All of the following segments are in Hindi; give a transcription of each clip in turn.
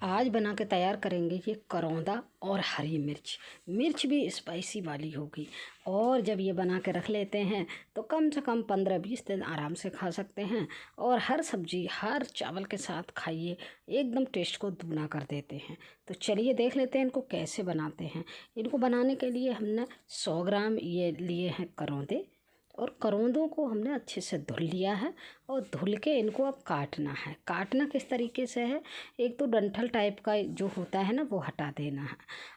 आज बना के तैयार करेंगे ये करौंदा और हरी मिर्च। मिर्च भी स्पाइसी वाली होगी और जब ये बना के रख लेते हैं तो कम से कम 15-20 दिन आराम से खा सकते हैं। और हर सब्जी हर चावल के साथ खाइए, एकदम टेस्ट को दुगना कर देते हैं। तो चलिए देख लेते हैं इनको कैसे बनाते हैं। इनको बनाने के लिए हमने 100 ग्राम ये लिए हैं करौंदे, और करौंदों को हमने अच्छे से धुल लिया है और धुल के इनको अब काटना है। काटना किस तरीके से है, एक तो डंठल टाइप का जो होता है ना वो हटा देना है।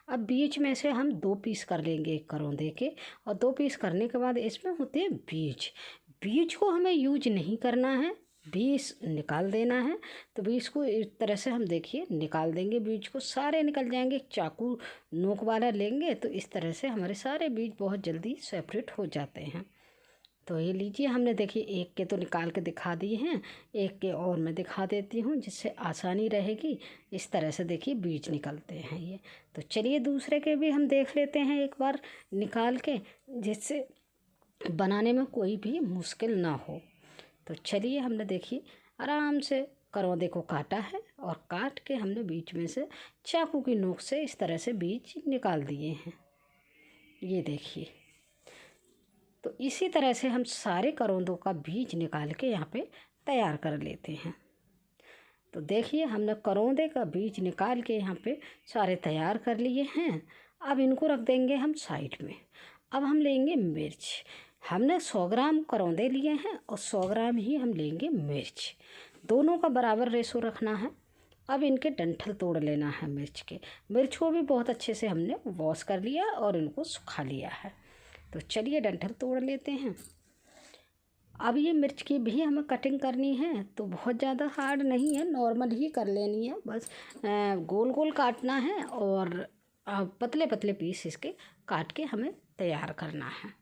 अब बीच में से हम 2 पीस कर लेंगे एक करौंदे के, और 2 पीस करने के बाद इसमें होते हैं बीज। बीज को हमें यूज नहीं करना है, बीज निकाल देना है। तो बीज को इस तरह से हम देखिए निकाल देंगे, बीज को सारे निकल जाएंगे। चाकू नोक वाला लेंगे तो इस तरह से हमारे सारे बीज बहुत जल्दी सेपरेट हो जाते हैं। तो ये लीजिए, हमने देखिए एक के तो निकाल के दिखा दिए हैं, एक के और मैं दिखा देती हूँ जिससे आसानी रहेगी। इस तरह से देखिए बीज निकलते हैं ये। तो चलिए दूसरे के भी हम देख लेते हैं एक बार निकाल के, जिससे बनाने में कोई भी मुश्किल ना हो। तो चलिए, हमने देखिए आराम से करौंदे को काटा है और काट के हमने बीच में से चाकू की नोक से इस तरह से बीज निकाल दिए हैं, ये देखिए। तो इसी तरह से हम सारे करौंदों का बीज निकाल के यहाँ पे तैयार कर लेते हैं। तो देखिए, हमने करौंदे का बीज निकाल के यहाँ पे सारे तैयार कर लिए हैं। अब इनको रख देंगे हम साइड में। अब हम लेंगे मिर्च। हमने 100 ग्राम करौंदे लिए हैं और 100 ग्राम ही हम लेंगे मिर्च। दोनों का बराबर रेशो रखना है। अब इनके डंठल तोड़ लेना है मिर्च के। मिर्च को भी बहुत अच्छे से हमने वॉश कर लिया और इनको सुखा लिया है। तो चलिए डंठल तोड़ लेते हैं। अब ये मिर्च की भी हमें कटिंग करनी है, तो बहुत ज़्यादा हार्ड नहीं है, नॉर्मल ही कर लेनी है। बस गोल गोल काटना है और पतले पतले पीस इसके काट के हमें तैयार करना है।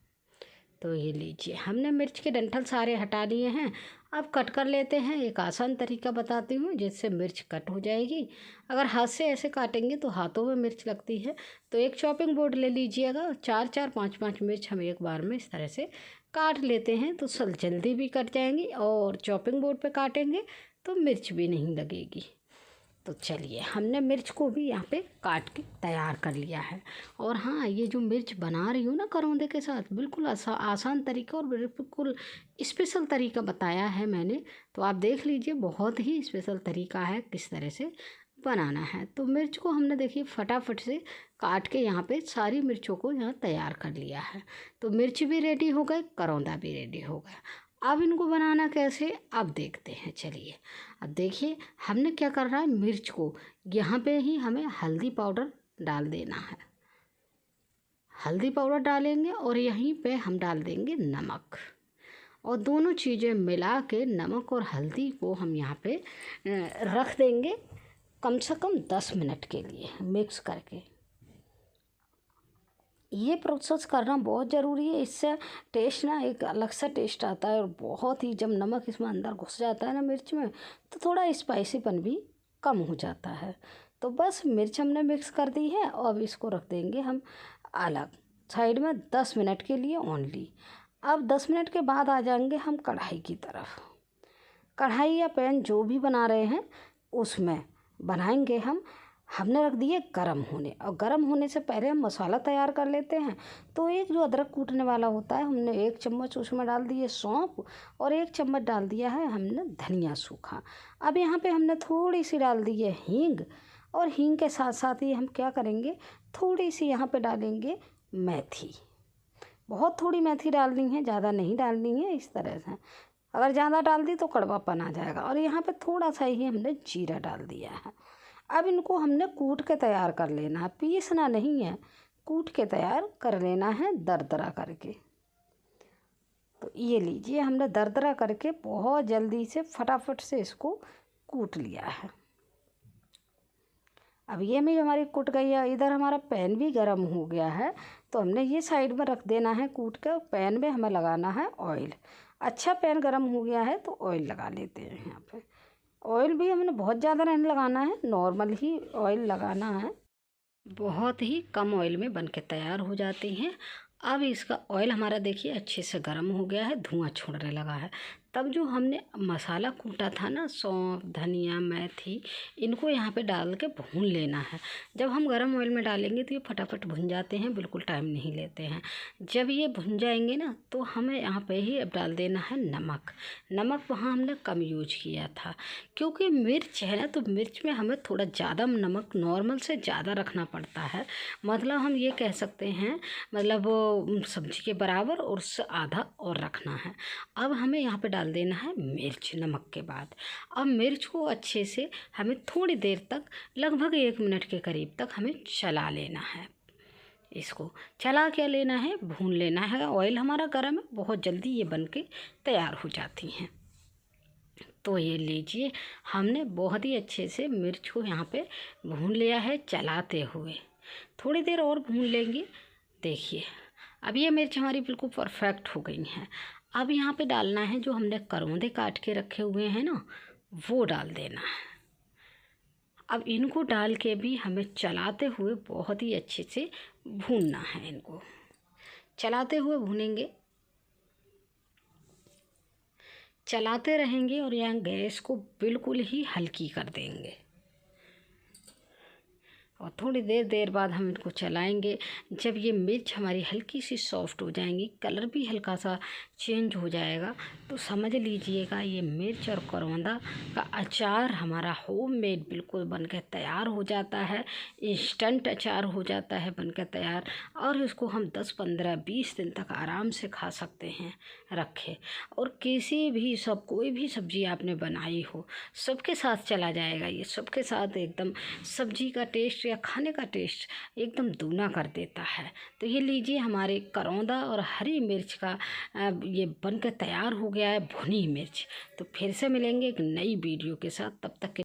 तो ये लीजिए, हमने मिर्च के डंठल सारे हटा लिए हैं। अब कट कर लेते हैं। एक आसान तरीका बताती हूँ जिससे मिर्च कट हो जाएगी। अगर हाथ से ऐसे काटेंगे तो हाथों में मिर्च लगती है। तो एक चॉपिंग बोर्ड ले लीजिएगा, 4-4, 5-5 मिर्च हम एक बार में इस तरह से काट लेते हैं तो सल जल्दी भी कट जाएंगी, और चॉपिंग बोर्ड पे काटेंगे तो मिर्च भी नहीं लगेगी। तो चलिए, हमने मिर्च को भी यहाँ पे काट के तैयार कर लिया है। और हाँ, ये जो मिर्च बना रही हूँ ना करौंदे के साथ, बिल्कुल आसान तरीका और बिल्कुल स्पेशल तरीका बताया है मैंने। तो आप देख लीजिए, बहुत ही स्पेशल तरीका है किस तरह से बनाना है। तो मिर्च को हमने देखिए फटाफट से काट के यहाँ पे सारी मिर्चों को यहाँ तैयार कर लिया है। तो मिर्च भी रेडी हो गए, करौंदा भी रेडी हो गया। अब इनको बनाना कैसे, अब देखते हैं। चलिए, अब देखिए हमने क्या कर रहा है, मिर्च को यहाँ पे ही हमें हल्दी पाउडर डाल देना है। हल्दी पाउडर डालेंगे और यहीं पे हम डाल देंगे नमक, और दोनों चीज़ें मिला के नमक और हल्दी को हम यहाँ पे रख देंगे कम से कम 10 मिनट के लिए मिक्स करके। ये प्रोसेस करना बहुत ज़रूरी है, इससे टेस्ट ना एक अलग सा टेस्ट आता है। और बहुत ही, जब नमक इसमें अंदर घुस जाता है ना मिर्च में, तो थोड़ा स्पाइसीपन भी कम हो जाता है। तो बस मिर्च हमने मिक्स कर दी है और अब इसको रख देंगे हम अलग साइड में 10 मिनट के लिए ओनली। अब 10 मिनट के बाद आ जाएंगे हम कढ़ाई की तरफ। कढ़ाई या पैन जो भी बना रहे हैं उसमें बनाएंगे हम। हमने रख दिए गरम होने, और गरम होने से पहले हम मसाला तैयार कर लेते हैं। तो एक जो अदरक कूटने वाला होता है, हमने 1 चम्मच उसमें डाल दिए सौंफ, और 1 चम्मच डाल दिया है हमने धनिया सूखा। अब यहाँ पे हमने थोड़ी सी डाल दी है हींग, और हींग के साथ साथ ही हम क्या करेंगे, थोड़ी सी यहाँ पे डालेंगे मेथी। बहुत थोड़ी मेथी डालनी है, ज़्यादा नहीं डालनी है। इस तरह से अगर ज़्यादा डाल दी तो कड़वापन आ जाएगा। और यहाँ पे थोड़ा सा ही हमने जीरा डाल दिया है। अब इनको हमने कूट के तैयार कर लेना है, पीसना नहीं है, कूट के तैयार कर लेना है दरदरा करके। तो ये लीजिए, हमने दरदरा करके बहुत जल्दी से फटाफट से इसको कूट लिया है। अब ये भी हमारी कुट गई है। इधर हमारा पैन भी गर्म हो गया है, तो हमने ये साइड में रख देना है कूट के। पैन में हमें लगाना है ऑयल। अच्छा, पैन गर्म हो गया है तो ऑयल लगा लेते हैं यहाँ पे। ऑयल भी हमने बहुत ज़्यादा नहीं लगाना है, नॉर्मल ही ऑयल लगाना है। बहुत ही कम ऑयल में बन के तैयार हो जाती हैं। अब इसका ऑयल हमारा देखिए अच्छे से गर्म हो गया है, धुआं छोड़ने लगा है। तब जो हमने मसाला कूटा था ना, सौंफ, धनिया, मेथी, इनको यहाँ पे डाल के भून लेना है। जब हम गरम ऑयल में डालेंगे तो ये फटाफट भुन जाते हैं, बिल्कुल टाइम नहीं लेते हैं। जब ये भुन जाएंगे ना तो हमें यहाँ पे ही अब डाल देना है नमक। नमक वहाँ हमने कम यूज किया था, क्योंकि मिर्च है ना, तो मिर्च में हमें थोड़ा ज़्यादा नमक नॉर्मल से ज़्यादा रखना पड़ता है। मतलब हम ये कह सकते हैं, मतलब सब्जी के बराबर और उससे आधा और रखना है। अब हमें यहाँ पे डाल देना है मिर्च नमक के बाद। अब मिर्च को अच्छे से हमें थोड़ी देर तक, लगभग 1 मिनट के करीब तक हमें चला लेना है। इसको चला क्या लेना है, भून लेना है। ऑयल हमारा गर्म है, बहुत जल्दी ये बन के तैयार हो जाती हैं। तो ये लीजिए, हमने बहुत ही अच्छे से मिर्च को यहाँ पे भून लिया है चलाते हुए। थोड़ी देर और भून लेंगे। देखिए अब ये मिर्च हमारी बिल्कुल परफेक्ट हो गई हैं। अब यहाँ पे डालना है जो हमने करौंदे काट के रखे हुए हैं ना, वो डाल देना है। अब इनको डाल के भी हमें चलाते हुए बहुत ही अच्छे से भूनना है। इनको चलाते हुए भूनेंगे, चलाते रहेंगे और यहाँ गैस को बिल्कुल ही हल्की कर देंगे। और थोड़ी देर बाद हम इनको चलाएंगे। जब ये मिर्च हमारी हल्की सी सॉफ्ट हो जाएंगी, कलर भी हल्का सा चेंज हो जाएगा, तो समझ लीजिएगा ये मिर्च और करौंदा का अचार हमारा होममेड बिल्कुल बनकर तैयार हो जाता है। इंस्टेंट अचार हो जाता है बनकर तैयार, और इसको हम 10, 15, 20 दिन तक आराम से खा सकते हैं रखे। और किसी भी कोई भी सब्ज़ी आपने बनाई हो, सबके साथ चला जाएगा ये, सबके साथ एकदम सब्जी का टेस्ट या खाने का टेस्ट एकदम दूना कर देता है। तो ये लीजिए, हमारे करौंदा और हरी मिर्च का ये बनकर तैयार हो गया है, भुनी मिर्च। तो फिर से मिलेंगे एक नई वीडियो के साथ, तब तक के